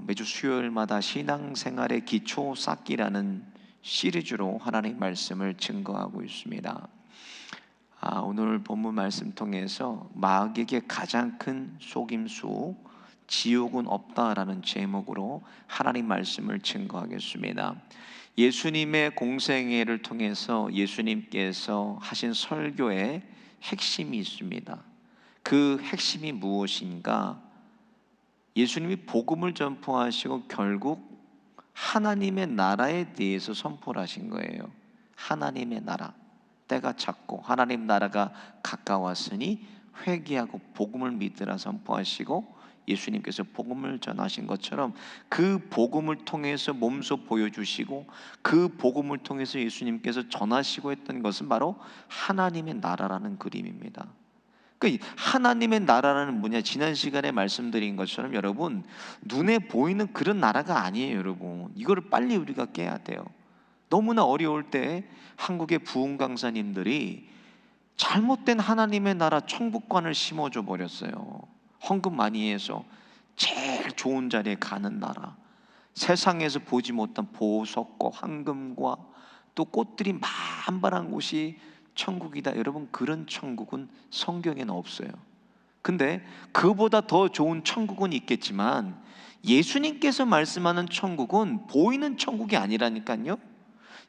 매주 수요일마다 신앙생활의 기초 쌓기라는 시리즈로 하나님 말씀을 증거하고 있습니다. 오늘 본문 말씀 통해서 마귀에게 가장 큰 속임수 지옥은 없다라는 제목으로 하나님 말씀을 증거하겠습니다. 예수님의 공생애를 통해서 예수님께서 하신 설교의 핵심이 있습니다. 그 핵심이 무엇인가? 예수님이 복음을 전포하시고 결국 하나님의 나라에 대해서 선포를 하신 거예요. 하나님의 나라, 때가 찼고 하나님 나라가 가까웠으니 회개하고 복음을 믿으라 선포하시고, 예수님께서 복음을 전하신 것처럼 그 복음을 통해서 몸소 보여주시고 그 복음을 통해서 예수님께서 전하시고 했던 것은 바로 하나님의 나라라는 그림입니다. 그러니까 하나님의 나라는 뭐냐? 지난 시간에 말씀드린 것처럼 여러분, 눈에 보이는 그런 나라가 아니에요. 여러분, 이거를 빨리 우리가 깨야 돼요. 너무나 어려울 때 한국의 부흥 강사님들이 잘못된 하나님의 나라 천국관을 심어줘 버렸어요. 헌금 많이 해서 제일 좋은 자리에 가는 나라, 세상에서 보지 못한 보석과 황금과 또 꽃들이 만발한 곳이 천국이다. 여러분, 그런 천국은 성경에는 없어요. 근데 그보다 더 좋은 천국은 있겠지만 예수님께서 말씀하는 천국은 보이는 천국이 아니라니까요.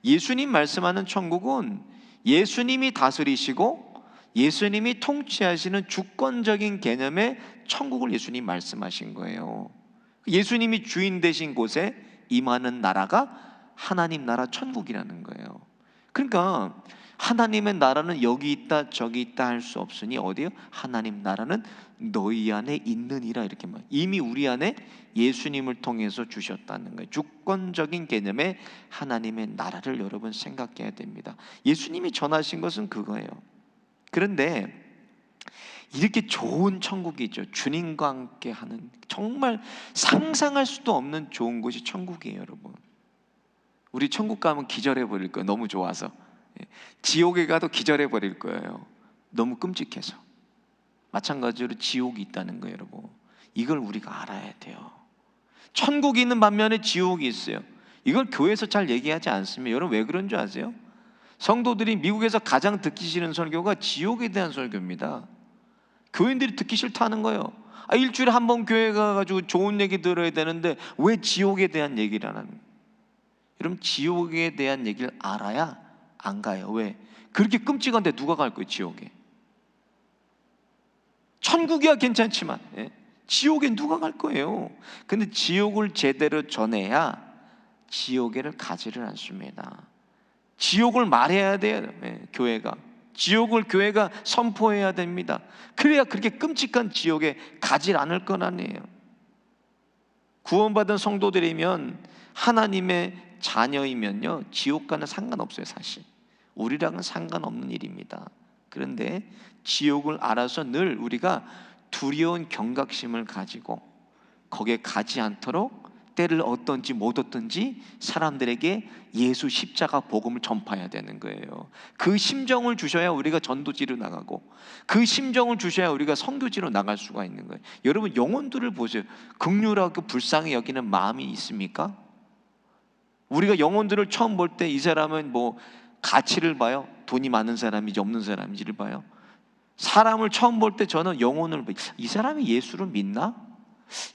예수님 말씀하는 천국은 예수님이 다스리시고 예수님이 통치하시는 주권적인 개념의 천국을 예수님 말씀하신 거예요. 예수님이 주인 되신 곳에 임하는 나라가 하나님 나라 천국이라는 거예요. 그러니까 하나님의 나라는 여기 있다 저기 있다 할 수 없으니 어디요? 하나님 나라는 너희 안에 있느니라. 이렇게 말. 이미 우리 안에 예수님을 통해서 주셨다는 거예요. 주권적인 개념의 하나님의 나라를 여러분 생각해야 됩니다. 예수님이 전하신 것은 그거예요. 그런데 이렇게 좋은 천국이 있죠. 주님과 함께 하는, 정말 상상할 수도 없는 좋은 곳이 천국이에요. 여러분, 우리 천국 가면 기절해 버릴 거예요. 너무 좋아서. 지옥에 가도 기절해 버릴 거예요. 너무 끔찍해서. 마찬가지로 지옥이 있다는 거예요. 여러분, 이걸 우리가 알아야 돼요. 천국이 있는 반면에 지옥이 있어요. 이걸 교회에서 잘 얘기하지 않습니다. 여러분, 왜 그런 줄 아세요? 성도들이 미국에서 가장 듣기 싫은 설교가 지옥에 대한 설교입니다. 교인들이 듣기 싫다는 거예요. 일주일에 한 번 교회 가가지고 좋은 얘기 들어야 되는데 왜 지옥에 대한 얘기를 안 하는 거예요? 여러분, 지옥에 대한 얘기를 알아야 안 가요. 왜? 그렇게 끔찍한데 누가 갈 거예요? 지옥에. 천국이야 괜찮지만 지옥에 누가 갈 거예요? 근데 지옥을 제대로 전해야 지옥에를 가지를 않습니다. 지옥을 말해야 돼요. 교회가. 지옥을 교회가 선포해야 됩니다. 그래야 그렇게 끔찍한 지옥에 가지 않을 건 아니에요. 구원받은 성도들이면, 하나님의 자녀이면요, 지옥과는 상관없어요. 사실 우리랑은 상관없는 일입니다. 그런데 지옥을 알아서 늘 우리가 두려운 경각심을 가지고 거기에 가지 않도록 때를 얻든지 못 얻든지 사람들에게 예수 십자가 복음을 전파해야 되는 거예요. 그 심정을 주셔야 우리가 전도지로 나가고, 그 심정을 주셔야 우리가 선교지로 나갈 수가 있는 거예요. 여러분, 영혼들을 보세요. 긍휼하고 불쌍히 여기는 마음이 있습니까? 우리가 영혼들을 처음 볼 때 이 사람은 뭐 가치를 봐요? 돈이 많은 사람인지 없는 사람인지를 봐요? 사람을 처음 볼 때 저는 영혼을 봐요. 이 사람이 예수를 믿나?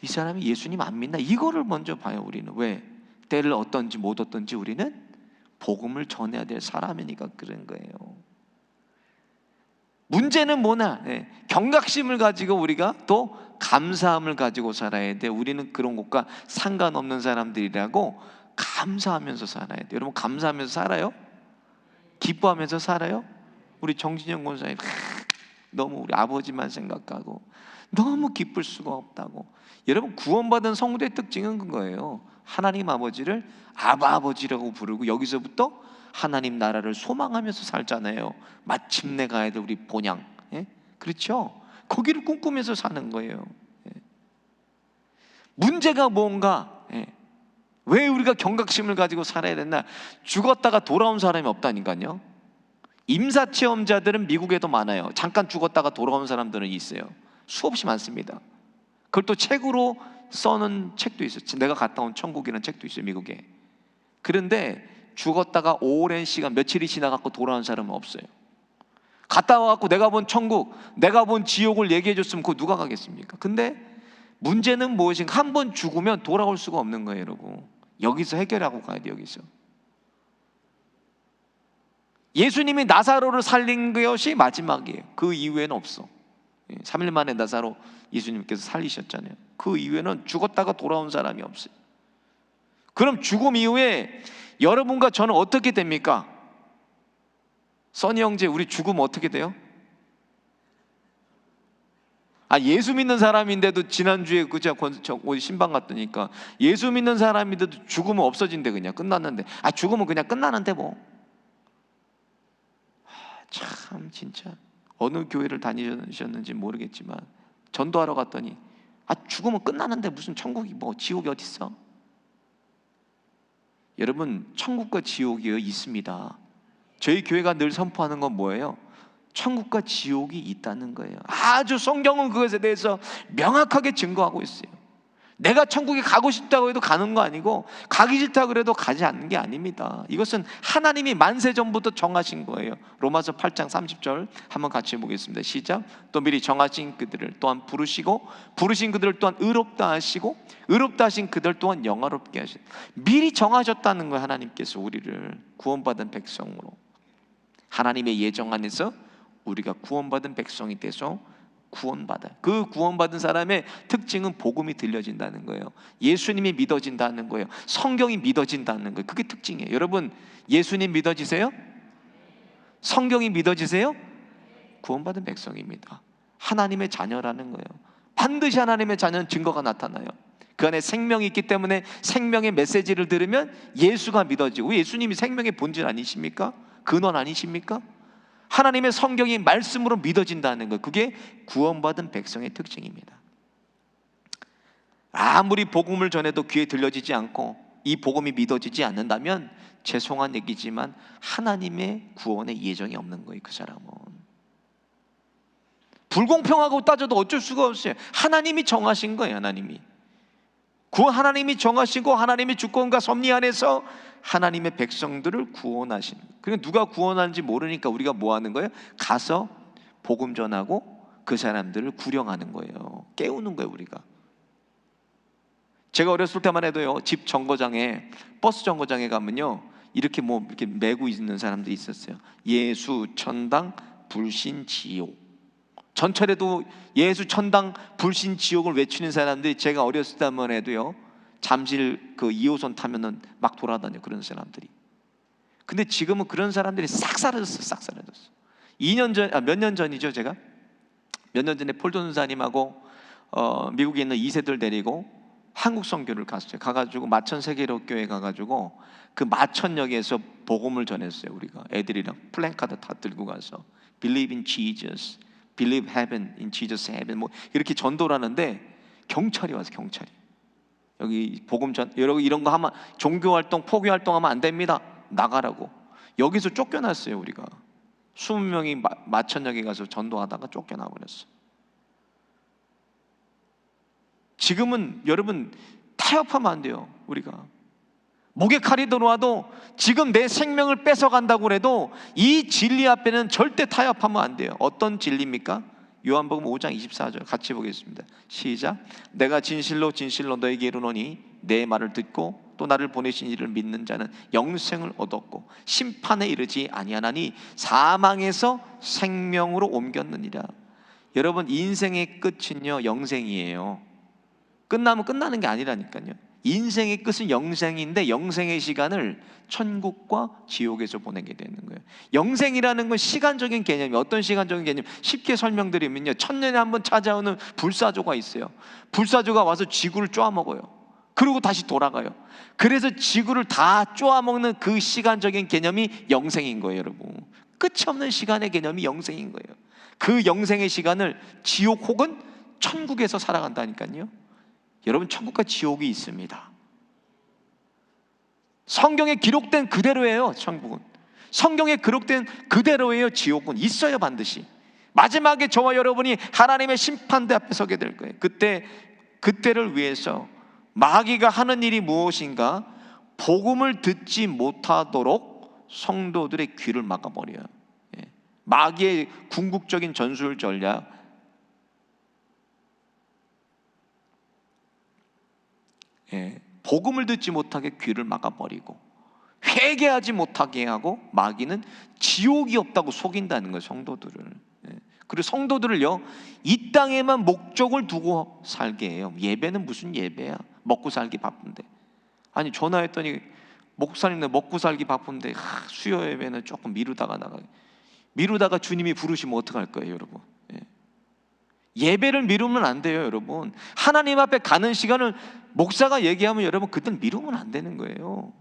이 사람이 예수님 안 믿나? 이거를 먼저 봐요. 우리는 왜? 때를 얻든지 못 얻든지 우리는 복음을 전해야 될 사람이니까 그런 거예요. 문제는 뭐냐? 경각심을 가지고 우리가 또 감사함을 가지고 살아야 돼. 우리는 그런 것과 상관없는 사람들이라고 감사하면서 살아야 돼. 여러분, 감사하면서 살아요? 기뻐하면서 살아요? 우리 정진영 권사님 너무 우리 아버지만 생각하고 너무 기쁠 수가 없다고. 여러분, 구원받은 성도의 특징은 그거예요. 하나님 아버지를 아버지라고 부르고 여기서부터 하나님 나라를 소망하면서 살잖아요. 마침내 가야 될 우리 본향, 그렇죠? 거기를 꿈꾸면서 사는 거예요. 문제가 뭔가, 왜 우리가 경각심을 가지고 살아야 됐나? 죽었다가 돌아온 사람이 없다니까요. 임사체험자들은 미국에도 많아요. 잠깐 죽었다가 돌아온 사람들은 있어요. 수없이 많습니다. 그걸 또 책으로 써는 책도 있어요. 내가 갔다 온 천국이라는 책도 있어요, 미국에. 그런데 죽었다가 오랜 시간, 며칠이 지나갖고 돌아온 사람은 없어요. 갔다 와갖고 내가 본 천국, 내가 본 지옥을 얘기해 줬으면 그거 누가 가겠습니까? 근데 문제는 무엇인가? 한 번 죽으면 돌아올 수가 없는 거예요, 여러분. 여기서 해결하고 가야 돼요, 여기서. 예수님이 나사로를 살린 것이 마지막이에요. 그 이후에는 없어. 3일 만에 나사로 예수님께서 살리셨잖아요. 그 이후에는 죽었다가 돌아온 사람이 없어요. 그럼 죽음 이후에 여러분과 저는 어떻게 됩니까? 써니 형제, 우리 죽으면 어떻게 돼요? 예수 믿는 사람인데도 지난주에 그저 어디 신방 갔더니까 예수 믿는 사람인데도 죽으면 없어진대. 그냥 끝났는데. 죽으면 그냥 끝나는데 뭐. 참 진짜 어느 교회를 다니셨는지 모르겠지만 전도하러 갔더니 죽으면 끝나는데 무슨 천국이 뭐 지옥이 어디 있어? 여러분, 천국과 지옥이 있습니다. 저희 교회가 늘 선포하는 건 뭐예요? 천국과 지옥이 있다는 거예요. 아주 성경은 그것에 대해서 명확하게 증거하고 있어요. 내가 천국에 가고 싶다고 해도 가는 거 아니고, 가기 싫다고 그래도 가지 않는 게 아닙니다. 이것은 하나님이 만세 전부터 정하신 거예요. 로마서 8장 30절 한번 같이 보겠습니다. 시작. 또 미리 정하신 그들을 또한 부르시고, 부르신 그들을 또한 의롭다 하시고, 의롭다 하신 그들 또한 영화롭게 하신. 미리 정하셨다는 거예요. 하나님께서 우리를 구원받은 백성으로, 하나님의 예정 안에서 우리가 구원받은 백성이 돼서 구원받아. 그 구원받은 사람의 특징은 복음이 들려진다는 거예요. 예수님이 믿어진다는 거예요. 성경이 믿어진다는 거예요. 그게 특징이에요. 여러분, 예수님 믿어지세요? 성경이 믿어지세요? 구원받은 백성입니다. 하나님의 자녀라는 거예요. 반드시 하나님의 자녀는 증거가 나타나요. 그 안에 생명이 있기 때문에 생명의 메시지를 들으면 예수가 믿어지고, 예수님이 생명의 본질 아니십니까? 근원 아니십니까? 하나님의 성경이 말씀으로 믿어진다는 것, 그게 구원받은 백성의 특징입니다. 아무리 복음을 전해도 귀에 들려지지 않고 이 복음이 믿어지지 않는다면 죄송한 얘기지만 하나님의 구원의 예정이 없는 거예요. 그 사람은 불공평하고 따져도 어쩔 수가 없어요. 하나님이 정하신 거예요. 하나님이 정하시고 하나님의 주권과 섭리 안에서 하나님의 백성들을 구원하신. 그러니까 누가 구원하는지 모르니까 우리가 뭐 하는 거예요? 가서 복음 전하고 그 사람들을 구령하는 거예요. 깨우는 거예요, 우리가. 제가 어렸을 때만 해도요, 집 정거장에, 버스 정거장에 가면요, 이렇게 메고 있는 사람들이 있었어요. 예수, 천당, 불신, 지옥. 전철에도 예수, 천당, 불신, 지옥을 외치는 사람들이, 제가 어렸을 때만 해도요, 잠실 그 2호선 타면은 막 돌아다녀, 그런 사람들이. 근데 지금은 그런 사람들이 싹 사라졌어. 몇 년 전이죠. 제가 몇 년 전에 폴 전사님하고 미국에 있는 2세들 데리고 한국 선교를 갔어요. 가가지고 마천 세계로교회 가가지고 그 마천역에서 복음을 전했어요. 우리가 애들이랑 플랜카드 다 들고 가서 Believe in Jesus, Believe Heaven, in Jesus Heaven, 뭐 이렇게 전도를 하는데 경찰이 와서, 여기 복음 전, 여러분 이런 거 하면 종교 활동, 포교 활동하면 안 됩니다. 나가라고. 여기서 쫓겨났어요. 우리가 20명이 마천역에 가서 전도하다가 쫓겨나 버렸어. 지금은 여러분 타협하면 안 돼요. 우리가 목에 칼이 들어와도 지금 내 생명을 뺏어간다고 해도 이 진리 앞에는 절대 타협하면 안 돼요. 어떤 진리입니까? 요한복음 5장 24절 같이 보겠습니다. 시작. 내가 진실로 진실로 너에게 이르노니 내 말을 듣고 또 나를 보내신 이를 믿는 자는 영생을 얻었고 심판에 이르지 아니하나니 사망에서 생명으로 옮겼느니라. 여러분, 인생의 끝은요 영생이에요. 끝나면 끝나는 게 아니라니까요. 인생의 끝은 영생인데 영생의 시간을 천국과 지옥에서 보내게 되는 거예요. 영생이라는 건 시간적인 개념이, 어떤 시간적인 개념? 쉽게 설명드리면요, 천년에 한 번 찾아오는 불사조가 있어요. 불사조가 와서 지구를 쪼아먹어요. 그리고 다시 돌아가요. 그래서 지구를 다 쪼아먹는 그 시간적인 개념이 영생인 거예요. 여러분, 끝이 없는 시간의 개념이 영생인 거예요. 그 영생의 시간을 지옥 혹은 천국에서 살아간다니까요. 여러분, 천국과 지옥이 있습니다. 성경에 기록된 그대로예요. 천국은 성경에 기록된 그대로예요. 지옥은 있어요. 반드시 마지막에 저와 여러분이 하나님의 심판대 앞에 서게 될 거예요. 그때 그때를 위해서 마귀가 하는 일이 무엇인가? 복음을 듣지 못하도록 성도들의 귀를 막아버려요. 마귀의 궁극적인 전술 전략, 복음을 듣지 못하게 귀를 막아버리고 회개하지 못하게 하고, 마귀는 지옥이 없다고 속인다는 거예요, 성도들을. 그리고 성도들을요, 이 땅에만 목적을 두고 살게 해요. 예배는 무슨 예배야? 먹고 살기 바쁜데. 아니, 전화했더니 목사님들 먹고 살기 바쁜데 수요 예배는 조금 미루다가 주님이 부르시면 어떡할 거예요, 여러분? 예배를 미루면 안 돼요, 여러분. 하나님 앞에 가는 시간을 목사가 얘기하면 여러분 그땐 미루면 안 되는 거예요.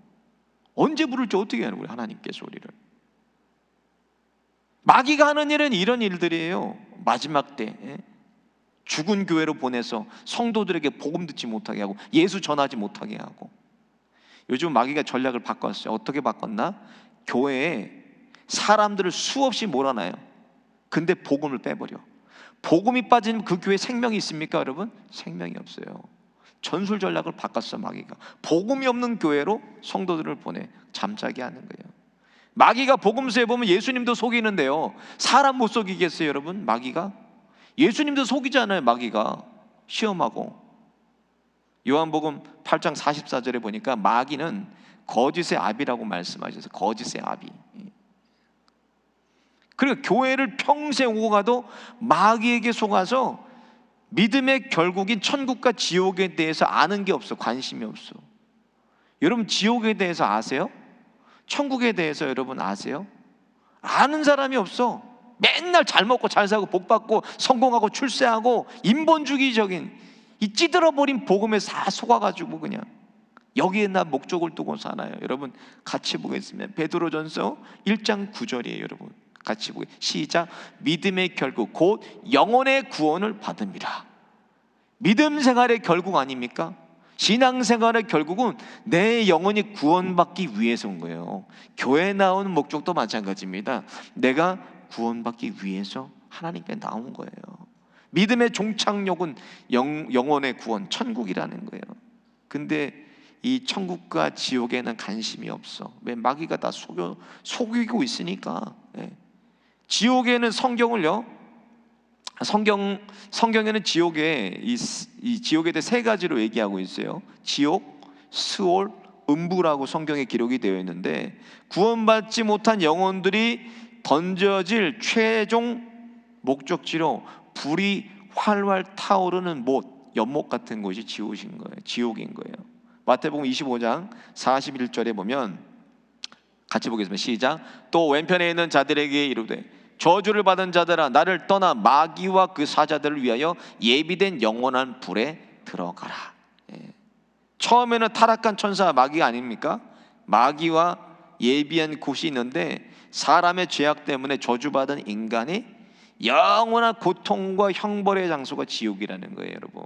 언제 부를지 어떻게 하는 거예요, 하나님께서 우리를. 마귀가 하는 일은 이런 일들이에요. 마지막 때 죽은 교회로 보내서 성도들에게 복음 듣지 못하게 하고 예수 전하지 못하게 하고. 요즘 마귀가 전략을 바꿨어요. 어떻게 바꿨나? 교회에 사람들을 수없이 몰아놔요. 근데 복음을 빼버려. 복음이 빠지면 그 교회에 생명이 있습니까, 여러분? 생명이 없어요. 전술 전략을 바꿨어, 마귀가. 복음이 없는 교회로 성도들을 보내 잠자게 하는 거예요. 마귀가 복음서에 보면 예수님도 속이는데요, 사람 못 속이겠어요, 여러분? 마귀가 예수님도 속이잖아요. 마귀가 시험하고. 요한복음 8장 44절에 보니까 마귀는 거짓의 아비라고 말씀하셔서, 거짓의 아비. 그러니까 교회를 평생 오고 가도 마귀에게 속아서 믿음의 결국인 천국과 지옥에 대해서 아는 게 없어. 관심이 없어. 여러분, 지옥에 대해서 아세요? 천국에 대해서 여러분 아세요? 아는 사람이 없어. 맨날 잘 먹고 잘 사고 복 받고 성공하고 출세하고 인본주의적인 이 찌들어버린 복음에 다 속아가지고 그냥 여기에 나 목적을 두고 사나요? 여러분 같이 보겠습니다. 베드로전서 1장 9절이에요. 여러분 같이 보게. 시작. 믿음의 결국 곧 영혼의 구원을 받음이라. 믿음 생활의 결국 아닙니까? 신앙생활의 결국은 내 영혼이 구원받기 위해서 온 거예요. 교회 나오는 목적도 마찬가지입니다. 내가 구원받기 위해서 하나님께 나온 거예요. 믿음의 종착역은 영혼의 구원, 천국이라는 거예요. 근데 이 천국과 지옥에는 관심이 없어. 왜? 마귀가 다 속이고 있으니까. 지옥에는 성경에는 이 지옥에 대해 세 가지로 얘기하고 있어요. 지옥, 스올, 음부라고 성경에 기록이 되어 있는데, 구원받지 못한 영혼들이 던져질 최종 목적지로 불이 활활 타오르는 연못 같은 곳이 지옥인 거예요. 마태복음 25장 41절에 보면 같이 보겠습니다. 시작. 또 왼편에 있는 자들에게 이르되 저주를 받은 자들아, 나를 떠나 마귀와 그 사자들을 위하여 예비된 영원한 불에 들어가라. 처음에는 타락한 천사 마귀가 아닙니까? 마귀와 예비한 곳이 있는데, 사람의 죄악 때문에 저주받은 인간이 영원한 고통과 형벌의 장소가 지옥이라는 거예요, 여러분.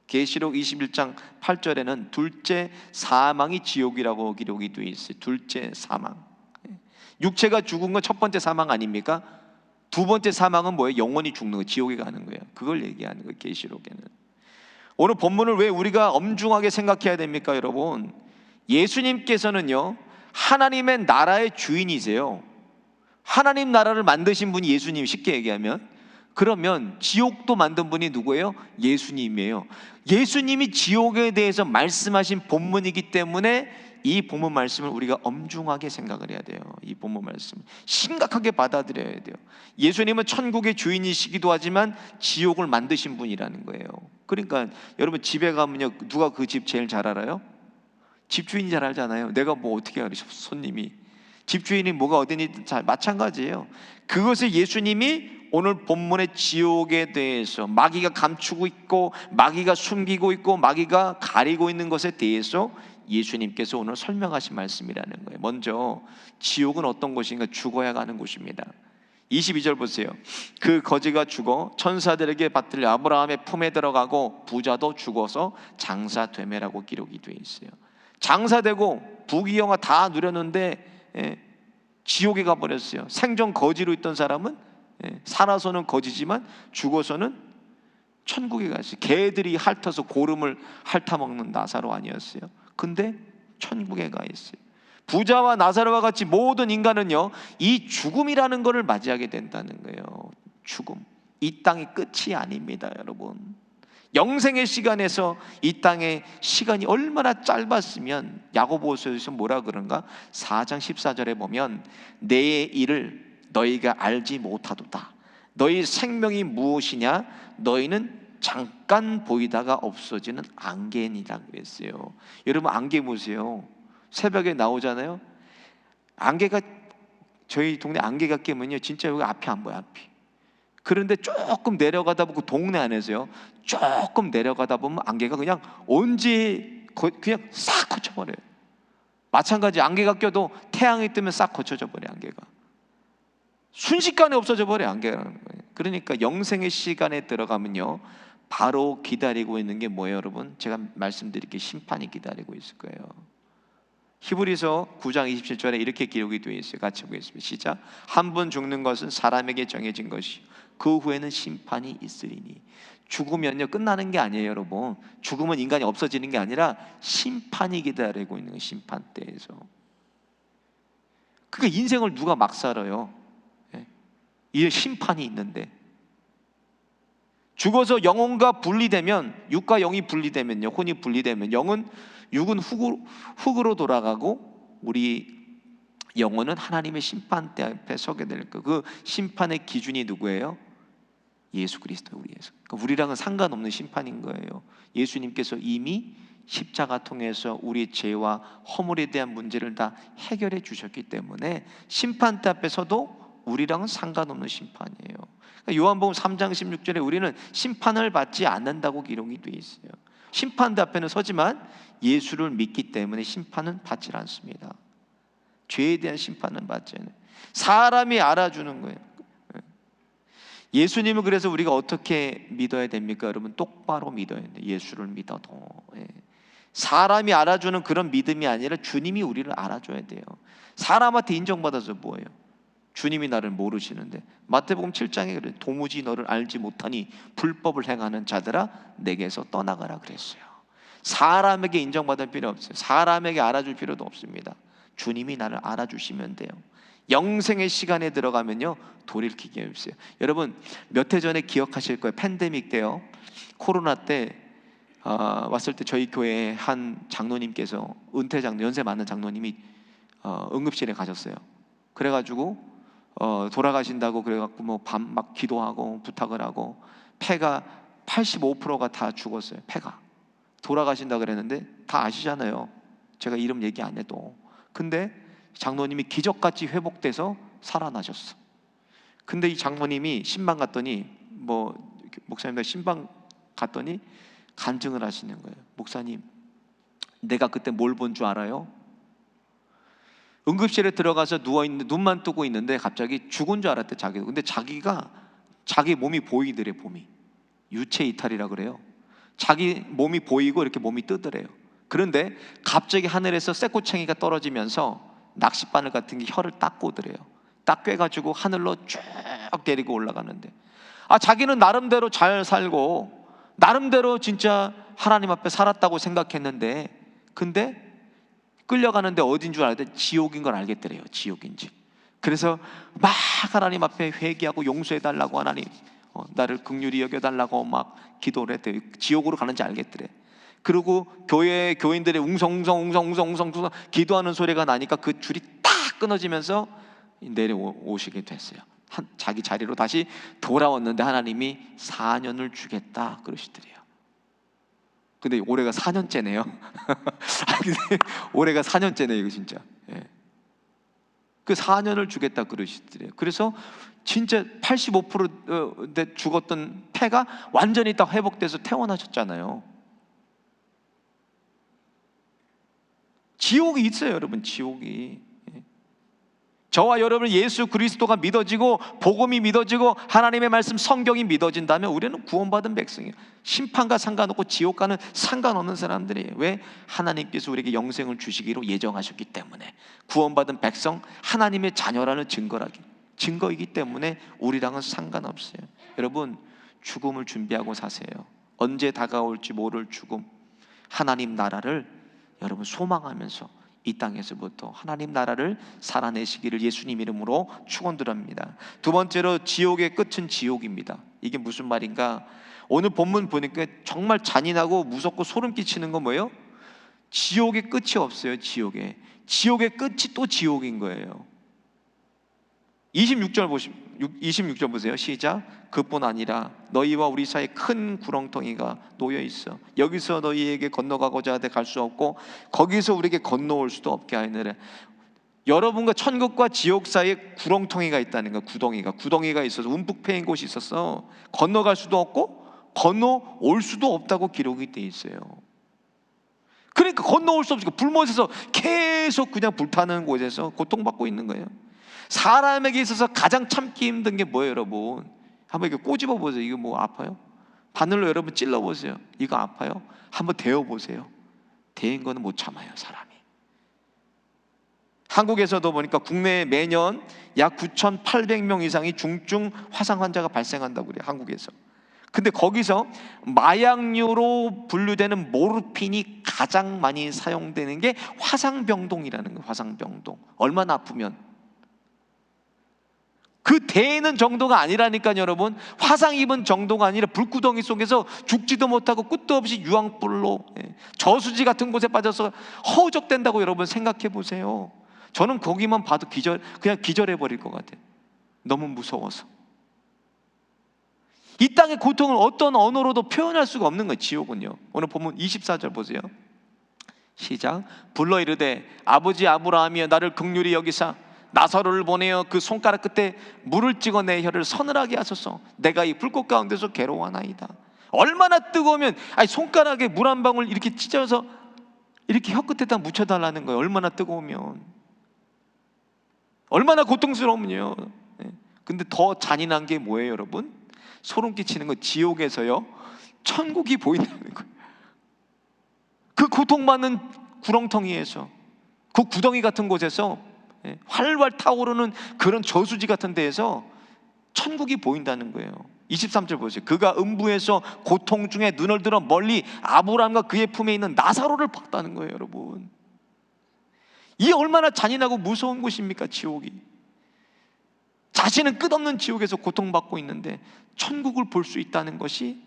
계시록 21장 8절에는 둘째 사망이 지옥이라고 기록이 되어 있어요. 둘째 사망. 육체가 죽은 건 첫 번째 사망 아닙니까? 두 번째 사망은 뭐예요? 영원히 죽는 거, 지옥에 가는 거예요. 그걸 얘기하는 거예요, 계시록에는. 오늘 본문을 왜 우리가 엄중하게 생각해야 됩니까, 여러분? 예수님께서는요, 하나님의 나라의 주인이세요. 하나님 나라를 만드신 분이 예수님, 쉽게 얘기하면. 그러면 지옥도 만든 분이 누구예요? 예수님이에요. 예수님이 지옥에 대해서 말씀하신 본문이기 때문에 이 본문 말씀을 우리가 엄중하게 생각을 해야 돼요. 이 본문 말씀을 심각하게 받아들여야 돼요. 예수님은 천국의 주인이시기도 하지만 지옥을 만드신 분이라는 거예요. 그러니까 여러분 집에 가면요, 누가 그 집 제일 잘 알아요? 집주인이 잘 알잖아요. 내가 뭐 어떻게 알아, 손님이. 집주인이 뭐가 어디니 잘 마찬가지예요. 그것을 예수님이 오늘 본문의 지옥에 대해서, 마귀가 감추고 있고 마귀가 숨기고 있고 마귀가 가리고 있는 것에 대해서 예수님께서 오늘 설명하신 말씀이라는 거예요. 먼저 지옥은 어떤 곳인가? 죽어야 가는 곳입니다. 22절 보세요. 그 거지가 죽어 천사들에게 받들려 아브라함의 품에 들어가고 부자도 죽어서 장사되매라고 기록이 되어 있어요. 장사되고 부귀영화 다 누렸는데 지옥에 가버렸어요. 생전 거지로 있던 사람은 살아서는 거지지만 죽어서는 천국에 갔어요. 개들이 핥아서 고름을 핥아먹는 나사로 아니었어요? 근데 천국에 가 있어요. 부자와 나사로와 같이 모든 인간은요, 이 죽음이라는 것을 맞이하게 된다는 거예요. 죽음. 이 땅이 끝이 아닙니다, 여러분. 영생의 시간에서 이 땅의 시간이 얼마나 짧았으면 야고보서에서 뭐라 그런가? 4장 14절에 보면 내 일을 너희가 알지 못하도다. 너희 생명이 무엇이냐? 너희는 잠깐 보이다가 없어지는 안개니라고 했어요. 여러분, 안개 보세요. 새벽에 나오잖아요. 안개가, 저희 동네 안개가 끼면요, 진짜 여기 앞이 안 보여, 앞이. 그런데 조금 내려가다 보고, 동네 안에서요, 조금 내려가다 보면 안개가 그냥 언제 그냥 싹 거쳐버려요. 마찬가지, 안개가 껴도 태양이 뜨면 싹 거쳐져 버려요. 안개가 순식간에 없어져 버려요, 안개라는 거예요. 그러니까 영생의 시간에 들어가면요, 바로 기다리고 있는 게 뭐예요, 여러분? 제가 말씀드릴게요. 심판이 기다리고 있을 거예요. 히브리서 9장 27절에 이렇게 기록이 되어 있어요. 같이 보겠습니다. 시작. 한 번 죽는 것은 사람에게 정해진 것이요 그 후에는 심판이 있으리니. 죽으면요, 끝나는 게 아니에요, 여러분. 죽으면 인간이 없어지는 게 아니라 심판이 기다리고 있는 거예요. 심판대에서. 그러니까 인생을 누가 막 살아요? 이 심판이 있는데, 죽어서 영혼과 분리되면, 육과 영이 분리되면요, 혼이 분리되면 영은, 육은 흙으로 돌아가고 우리 영혼은 하나님의 심판대 앞에 서게 될 거예요. 그 심판의 기준이 누구예요? 예수 그리스도, 우리 예수. 그러니까 우리랑은 상관없는 심판인 거예요. 예수님께서 이미 십자가 통해서 우리 죄와 허물에 대한 문제를 다 해결해 주셨기 때문에 심판대 앞에서도 우리랑은 상관없는 심판이에요. 그러니까 요한복음 3장 16절에 우리는 심판을 받지 않는다고 기록이 되어 있어요. 심판대 앞에는 서지만 예수를 믿기 때문에 심판은 받지 않습니다. 죄에 대한 심판은 받지 않아요. 사람이 알아주는 거예요. 예수님은 그래서 우리가 어떻게 믿어야 됩니까? 여러분, 똑바로 믿어야 돼요. 예수를 믿어도. 사람이 알아주는 그런 믿음이 아니라 주님이 우리를 알아줘야 돼요. 사람한테 인정받아서 뭐예요? 주님이 나를 모르시는데, 마태복음 7장에 그래, 도무지 너를 알지 못하니 불법을 행하는 자들아 내게서 떠나가라 그랬어요. 사람에게 인정받을 필요 없어요. 사람에게 알아줄 필요도 없습니다. 주님이 나를 알아주시면 돼요. 영생의 시간에 들어가면요, 돌이키기 없어요. 여러분, 몇 해 전에 기억하실 거예요. 팬데믹 때요, 코로나 때 왔을 때 저희 교회에 한 장로님께서, 은퇴 장로, 연세 많은 장로님이 응급실에 가셨어요. 그래가지고 돌아가신다고 그래갖고 뭐 밤 막 기도하고 부탁을 하고, 폐가 85%가 다 죽었어요. 폐가 돌아가신다 그랬는데, 다 아시잖아요. 제가 이름 얘기 안 해도. 근데 장로님이 기적같이 회복돼서 살아나셨어. 근데 이 장모님이 신방 갔더니, 목사님과 신방 갔더니 간증을 하시는 거예요. 목사님, 내가 그때 뭘 본 줄 알아요? 응급실에 들어가서 누워있는데, 눈만 뜨고 있는데 갑자기 죽은 줄 알았대, 자기도. 근데 자기 몸이 보이더래. 몸이 유체 이탈이라 그래요. 자기 몸이 보이고 이렇게 몸이 뜨더래요. 그런데 갑자기 하늘에서 쇠꼬챙이가 떨어지면서 낚싯바늘 같은 게 혀를 딱 꽂으래요. 딱 꿰가지고 하늘로 쭉 데리고 올라가는데, 자기는 나름대로 잘 살고 나름대로 진짜 하나님 앞에 살았다고 생각했는데, 근데 끌려가는데 어딘 줄 알았대? 지옥인 걸 알겠더래요. 지옥인지. 그래서 막 하나님 앞에 회개하고 용서해달라고, 하나님 나를 긍휼히 여겨달라고 막 기도를 했대요. 지옥으로 가는지 알겠더래. 그리고 교인들의 웅성웅성 기도하는 소리가 나니까 그 줄이 딱 끊어지면서 내려오시게 됐어요. 자기 자리로 다시 돌아왔는데 하나님이 4년을 주겠다 그러시더래요. 근데 올해가 4년째네요. 근데 올해가 4년째네, 이거 진짜. 그 4년을 주겠다 그러시더래요. 그래서 진짜 85% 죽었던 폐가 완전히 딱 회복돼서 퇴원하셨잖아요. 지옥이 있어요, 여러분. 지옥이. 저와 여러분 예수 그리스도가 믿어지고 복음이 믿어지고 하나님의 말씀 성경이 믿어진다면 우리는 구원받은 백성이에요. 심판과 상관없고 지옥과는 상관없는 사람들이에요. 왜? 하나님께서 우리에게 영생을 주시기로 예정하셨기 때문에. 구원받은 백성, 하나님의 자녀라는 증거이기 때문에 우리랑은 상관없어요. 여러분, 죽음을 준비하고 사세요. 언제 다가올지 모를 죽음, 하나님 나라를 여러분 소망하면서 이 땅에서부터 하나님 나라를 살아내시기를 예수님 이름으로 축원드립니다. 두 번째로, 지옥의 끝은 지옥입니다. 이게 무슨 말인가? 오늘 본문 보니까 정말 잔인하고 무섭고 소름 끼치는 건 뭐예요? 지옥의 끝이 없어요. 지옥의 끝이 또 지옥인 거예요. 26절 보세요. 시작. 그뿐 아니라 너희와 우리 사이에 큰 구렁텅이가 놓여 있어. 여기서 너희에게 건너가고자 하되 갈 수 없고 거기서 우리에게 건너올 수도 없게 하느라. 여러분과 천국과 지옥 사이에 구렁텅이가 있다는 거예요. 구덩이가 있어서 움푹 패인 곳이 있어서 건너갈 수도 없고 건너올 수도 없다고 기록이 돼 있어요. 그러니까 건너올 수 없으니까 불못에서 계속 그냥 불타는 곳에서 고통받고 있는 거예요. 사람에게 있어서 가장 참기 힘든 게 뭐예요, 여러분? 한번 이렇게 꼬집어 보세요. 이거 뭐 아파요? 바늘로 여러분 찔러 보세요. 이거 아파요? 한번 데워 보세요. 데인 거는 못 참아요, 사람이. 한국에서도 보니까 국내에 매년 약 9,800명 이상이 중증 화상 환자가 발생한다고 그래요, 한국에서. 근데 거기서 마약류로 분류되는 모르핀이 가장 많이 사용되는 게 화상병동이라는 거예요. 화상병동. 얼마나 아프면 그 데이는 정도가 아니라니까요, 여러분. 화상 입은 정도가 아니라 불구덩이 속에서 죽지도 못하고 끝도 없이 유황불로 저수지 같은 곳에 빠져서 허우적댄다고 여러분 생각해 보세요. 저는 거기만 봐도 그냥 기절해 버릴 것 같아요. 너무 무서워서. 이 땅의 고통을 어떤 언어로도 표현할 수가 없는 거예요, 지옥은요. 오늘 보면 24절 보세요. 시작. 불러 이르되 아버지 아브라함이여 나를 긍휼히 여기사 나사로를 보내어 그 손가락 끝에 물을 찍어 내 혀를 서늘하게 하소서. 내가 이 불꽃 가운데서 괴로워하나이다. 얼마나 뜨거우면 손가락에 물 한 방울 이렇게 찢어서 이렇게 혀 끝에다 묻혀달라는 거예요. 얼마나 뜨거우면, 얼마나 고통스러우면요. 근데 더 잔인한 게 뭐예요, 여러분? 소름 끼치는 거, 지옥에서요 천국이 보인다는 거예요. 그 고통받는 구렁텅이에서, 그 구덩이 같은 곳에서, 활활 타오르는 그런 저수지 같은 데에서 천국이 보인다는 거예요. 23절 보세요. 그가 음부에서 고통 중에 눈을 들어 멀리 아브라함과 그의 품에 있는 나사로를 봤다는 거예요, 여러분. 이 얼마나 잔인하고 무서운 곳입니까, 지옥이. 자신은 끝없는 지옥에서 고통받고 있는데 천국을 볼 수 있다는 것이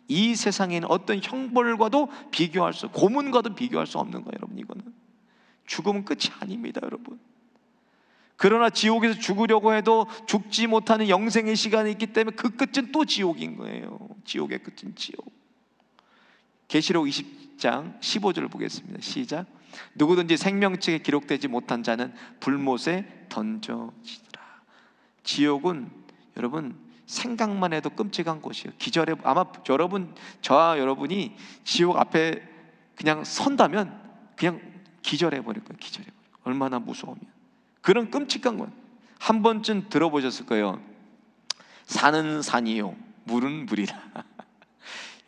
이 세상에는 어떤 형벌과도 비교할 수, 고문과도 비교할 수 없는 거예요, 여러분. 이거는 죽음은 끝이 아닙니다, 여러분. 그러나 지옥에서 죽으려고 해도 죽지 못하는 영생의 시간이 있기 때문에 그 끝은 또 지옥인 거예요. 지옥의 끝은 지옥. 계시록 20장 15절을 보겠습니다. 시작. 누구든지 생명책에 기록되지 못한 자는 불못에 던져지더라. 지옥은 여러분 생각만 해도 끔찍한 곳이에요. 기절해. 아마 저와 여러분이 지옥 앞에 그냥 선다면 그냥 기절해 버릴 거예요. 기절해 버릴 거예요. 얼마나 무서우면. 그런 끔찍한 건 한 번쯤 들어보셨을 거예요. 산은 산이요 물은 물이라.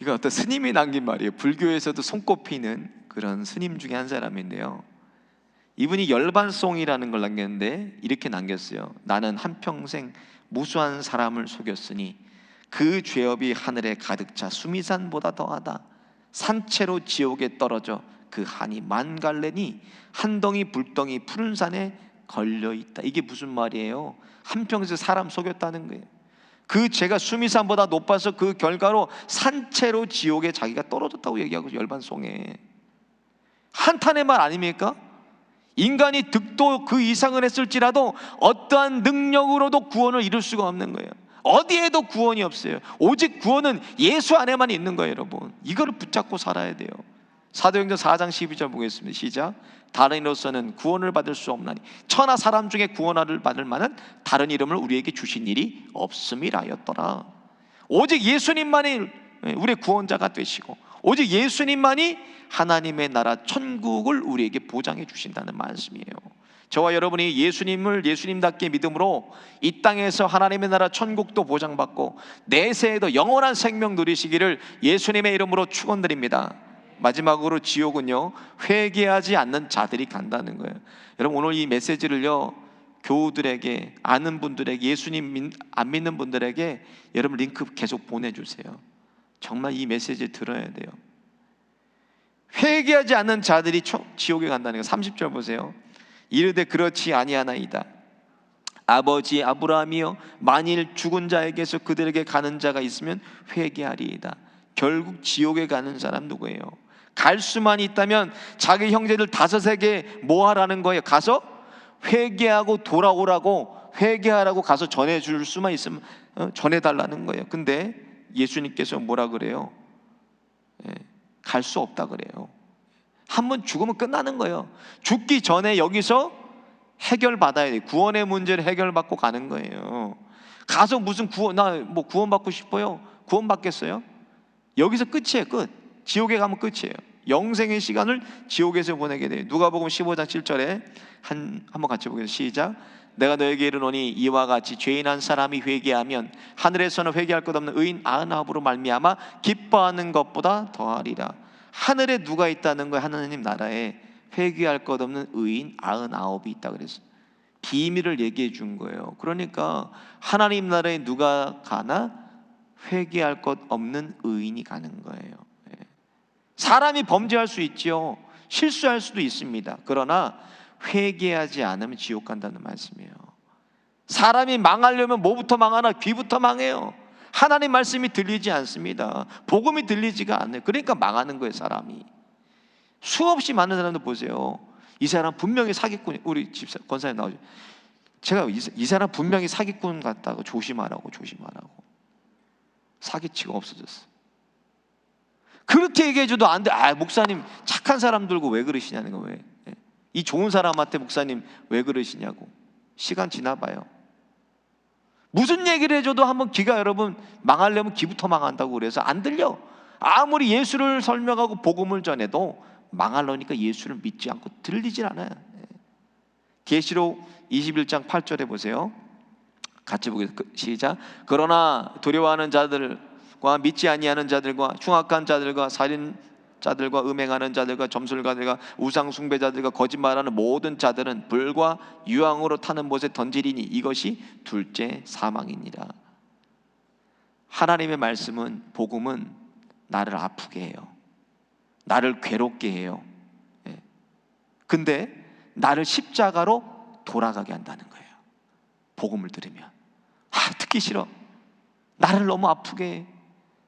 이건 어떤 스님이 남긴 말이에요. 불교에서도 손꼽히는 그런 스님 중에 한 사람인데요, 이분이 열반송이라는 걸 남겼는데 이렇게 남겼어요. 나는 한평생 무수한 사람을 속였으니 그 죄업이 하늘에 가득 차 수미산보다 더하다. 산채로 지옥에 떨어져 그 한이 만갈래니 한덩이 불덩이 푸른 산에 걸려있다. 이게 무슨 말이에요? 한평생 사람 속였다는 거예요. 그 죄가 수미산보다 높아서 그 결과로 산채로 지옥에 자기가 떨어졌다고 얘기하고 열반송에. 한탄의 말 아닙니까? 인간이 득도 그 이상을 했을지라도 어떠한 능력으로도 구원을 이룰 수가 없는 거예요. 어디에도 구원이 없어요. 오직 구원은 예수 안에만 있는 거예요, 여러분. 이거를 붙잡고 살아야 돼요. 사도행전 4장 12절 보겠습니다. 시작. 다른 이로서는 구원을 받을 수 없나니 천하 사람 중에 구원을 받을 만한 다른 이름을 우리에게 주신 일이 없음이라였더라. 오직 예수님만이 우리의 구원자가 되시고 오직 예수님만이 하나님의 나라 천국을 우리에게 보장해 주신다는 말씀이에요. 저와 여러분이 예수님을 예수님답게 믿음으로 이 땅에서 하나님의 나라 천국도 보장받고 내세에도 영원한 생명 누리시기를 예수님의 이름으로 축원드립니다. 마지막으로 지옥은요 회개하지 않는 자들이 간다는 거예요. 여러분 오늘 이 메시지를요 교우들에게, 아는 분들에게, 예수님 안 믿는 분들에게 여러분 링크 계속 보내주세요. 정말 이 메시지 들어야 돼요. 회개하지 않는 자들이 지옥에 간다는 거. 30절 보세요. 이르되 그렇지 아니하나이다. 아버지 아브라함이여, 만일 죽은 자에게서 그들에게 가는 자가 있으면 회개하리이다. 결국 지옥에 가는 사람 누구예요? 갈 수만 있다면 자기 형제들 5에게 뭐 하라는 거예요? 가서 회개하고 돌아오라고, 회개하라고 가서 전해줄 수만 있으면 전해달라는 거예요. 근데 예수님께서 뭐라 그래요? 갈 수 없다 그래요. 한번 죽으면 끝나는 거예요. 죽기 전에 여기서 해결받아야 돼요. 구원의 문제를 해결받고 가는 거예요. 가서 무슨 구원받고 싶어요? 구원받겠어요? 여기서 끝이에요. 끝. 지옥에 가면 끝이에요. 영생의 시간을 지옥에서 보내게 돼요. 누가복음 15장 7절에 한번 같이 보겠습니다. 시작. 내가 너에게 이르노니 이와 같이 죄인 한 사람이 회개하면 하늘에서는 회개할 것 없는 의인 99으로 말미암아 기뻐하는 것보다 더하리라. 하늘에 누가 있다는 거예요? 하나님 나라에 회개할 것 없는 의인 99이 있다 그랬어요. 비밀을 얘기해 준 거예요. 그러니까 하나님 나라에 누가 가나? 회개할 것 없는 의인이 가는 거예요. 사람이 범죄할 수 있죠. 실수할 수도 있습니다. 그러나 회개하지 않으면 지옥 간다는 말씀이에요. 사람이 망하려면 뭐부터 망하나? 귀부터 망해요. 하나님 말씀이 들리지 않습니다. 복음이 들리지가 않아요. 그러니까 망하는 거예요. 사람이 수없이 많은 사람들 보세요. 이 사람 분명히 사기꾼, 우리 집사 권사님 나오죠. 제가 이 사람 분명히 사기꾼 같다고 조심하라고 사기치고 없어졌어. 그렇게 얘기해줘도 안 돼. 목사님 착한 사람 들고 왜 그러시냐는 거. 왜? 이 좋은 사람한테 목사님 왜 그러시냐고. 시간 지나봐요. 무슨 얘기를 해줘도 한번 귀가, 여러분 망하려면 귀부터 망한다고 그래서 안 들려. 아무리 예수를 설명하고 복음을 전해도 망하려니까 예수를 믿지 않고 들리질 않아요. 계시록 21장 8절에 보세요. 같이 보겠습니다. 시작. 그러나 두려워하는 자들과 믿지 아니하는 자들과 흉악한 자들과 살인자들과 음행하는 자들과 점술가들과 우상 숭배자들과 거짓말하는 모든 자들은 불과 유황으로 타는 못에 던지리니 이것이 둘째 사망이니라. 하나님의 말씀은, 복음은 나를 아프게 해요. 나를 괴롭게 해요. 근데 나를 십자가로 돌아가게 한다는 거예요. 복음을 들으면 듣기 싫어. 나를 너무 아프게 해.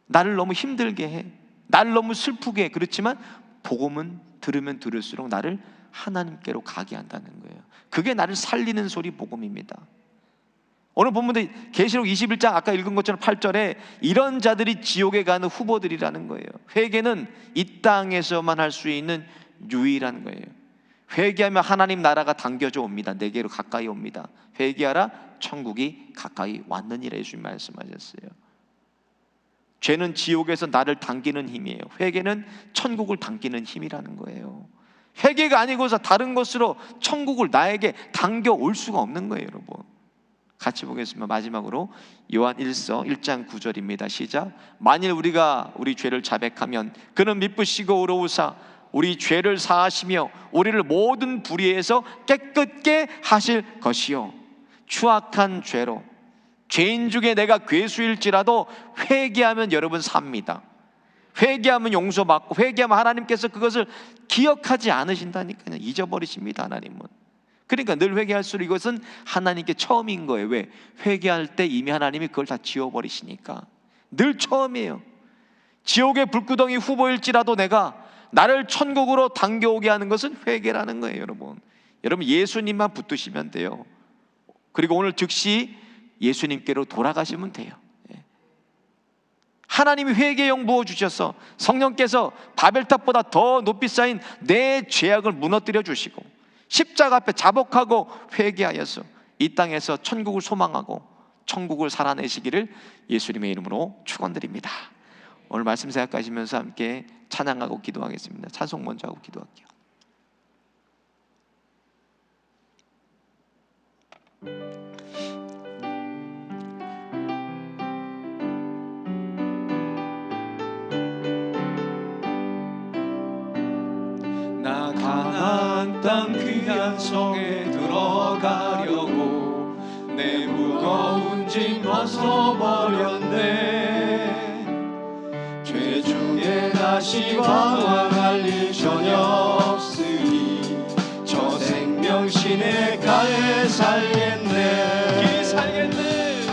나를 너무 힘들게 해. 나를 너무 슬프게 해. 그렇지만 복음은 들으면 들을수록 나를 하나님께로 가게 한다는 거예요. 그게 나를 살리는 소리, 복음입니다. 오늘 본문도 계시록 21장 아까 읽은 것처럼 8절에 이런 자들이 지옥에 가는 후보들이라는 거예요. 회개는 이 땅에서만 할 수 있는 유일한 거예요. 회개하면 하나님 나라가 당겨져 옵니다. 내게로 가까이 옵니다. 회개하라, 천국이 가까이 왔느니라 예수님 말씀하셨어요. 죄는 지옥에서 나를 당기는 힘이에요. 회개는 천국을 당기는 힘이라는 거예요. 회개가 아니고서 다른 것으로 천국을 나에게 당겨올 수가 없는 거예요. 여러분 같이 보겠습니다. 마지막으로 요한 1서 1장 9절입니다. 시작. 만일 우리가 우리 죄를 자백하면 그는 미쁘시고 의로우사 우리 죄를 사하시며 우리를 모든 불의에서 깨끗게 하실 것이요 추악한 죄로 죄인 중에 내가 괴수일지라도 회개하면 여러분 삽니다. 회개하면 용서받고, 회개하면 하나님께서 그것을 기억하지 않으신다니까요. 잊어버리십니다. 하나님은. 그러니까 늘 회개할수록 이것은 하나님께 처음인 거예요. 왜? 회개할 때 이미 하나님이 그걸 다 지워버리시니까 늘 처음이에요. 지옥의 불구덩이 후보일지라도 내가 나를 천국으로 당겨오게 하는 것은 회개라는 거예요. 여러분 예수님만 붙드시면 돼요. 그리고 오늘 즉시 예수님께로 돌아가시면 돼요. 하나님이 회개용 부어주셔서 성령께서 바벨탑보다 더 높이 쌓인 내 죄악을 무너뜨려 주시고 십자가 앞에 자복하고 회개하여서 이 땅에서 천국을 소망하고 천국을 살아내시기를 예수님의 이름으로 축원드립니다. 오늘 말씀 생각하시면서 함께 찬양하고 기도하겠습니다. 찬송 먼저 하고 기도할게요. 나 가나안 땅 귀한 성에 들어가려고 내 무거운 짐 벗어버렸네. 죄 중에 다시 방황할 일 전혀 없으니 저 생명신의 가에 살겠네. 길이 살겠네.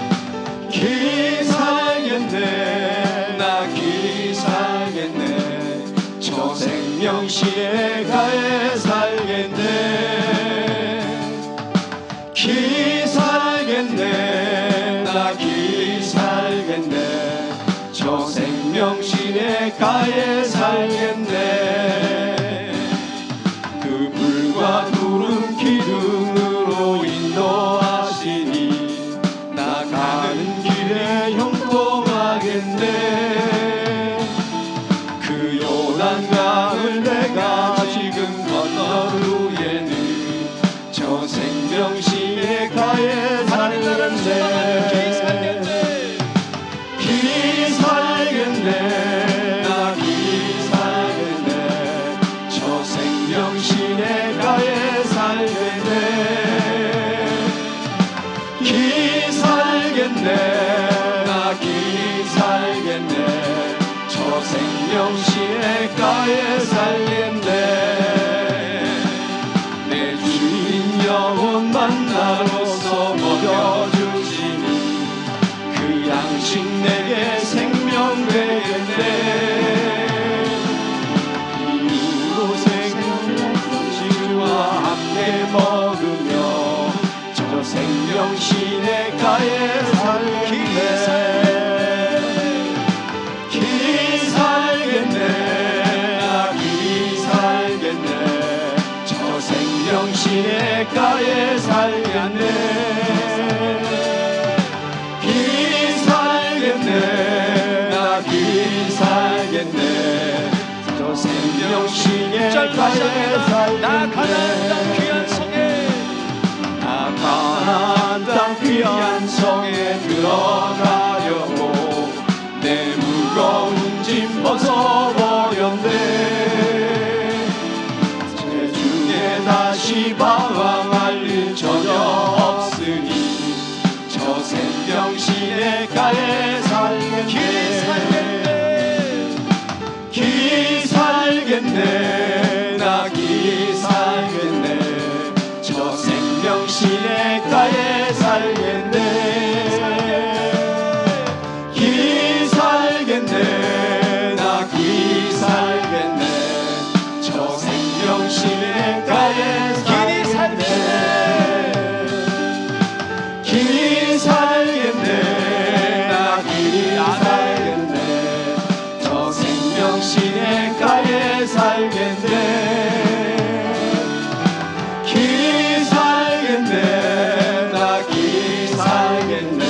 길이 살겠네. 나 길이 살겠네. 저 생명신의 가에 살겠네. 길이 살겠네. 나 길이 살겠네. 저 생명신의 가에 살겠네. 그 불과 구름 기둥으로 인도하시니 나 가는 길에 형통하겠네. 그 요단강을 내가 지금 건널 후에는 저 생명신의 가에 살겠네. 길이 살겠네. 나 길이 살겠네. 저 생명신의 가에 살겠네. 길이 살겠네. 나 길이 살겠네. 저 생명신의 가에 살겠네. 내 주인 영혼 만나로서 먹여주시니 그 양식 내게 생명 되겠네. 이후로 생명지와 함께 먹으며 저 생명신의 가에 살겠네. 길이 살겠네. 나 길이 살겠네. 저 생명신의 가에 살겠네. 길이 살겠네. 나 길이 살겠네. 저 생명신의 가에 살겠네. 나 가나안 땅 귀한 성에, 나 가나안 땅 귀한 성에 들어가려고 내 무거운 짐 벗어버렸네. 제 중에 다시 방황할 일 전혀 없으니 저 생명신의 가에 살겠네. 길이 살겠네. 나 길이 살겠네. 저 생명신의 가에 살겠네. 길이 살겠네. 나 길이 살겠네. 저 생명신의 가에 살겠네. 길이 살겠네. 나 길이 살겠네. 저 생명신의 가에 살겠네. 길이 살겠네. 나 길이 살겠네.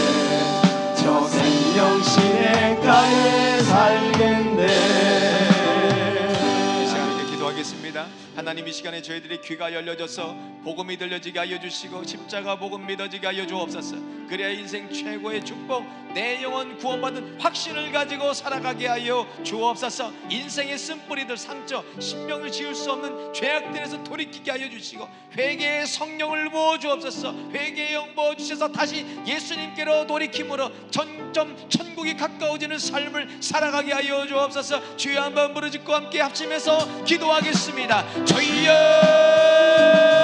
저 생명신의 가에 살겠네. 이 시간에 기도하겠습니다. 하나님, 이 시간에 저희들의 귀가 열려져서 복음이 들려지게 하여 주시고 십자가 복음 믿어지게 하여 주옵소서. 그래야 인생 최고의 축복, 내 영혼 구원받은 확신을 가지고 살아가게 하여 주옵소서. 인생의 쓴뿌리들, 상처, 신명을 지을 수 없는 죄악들에서 돌이키게 하여 주시고 회개의 성령을 부어 주옵소서. 회개의 영 부어 주셔서 다시 예수님께로 돌이킴으로 점점 천국이 가까워지는 삶을 살아가게 하여 주옵소서. 주여 한번 부르짖고 함께 합심해서 기도하겠습니다. 주여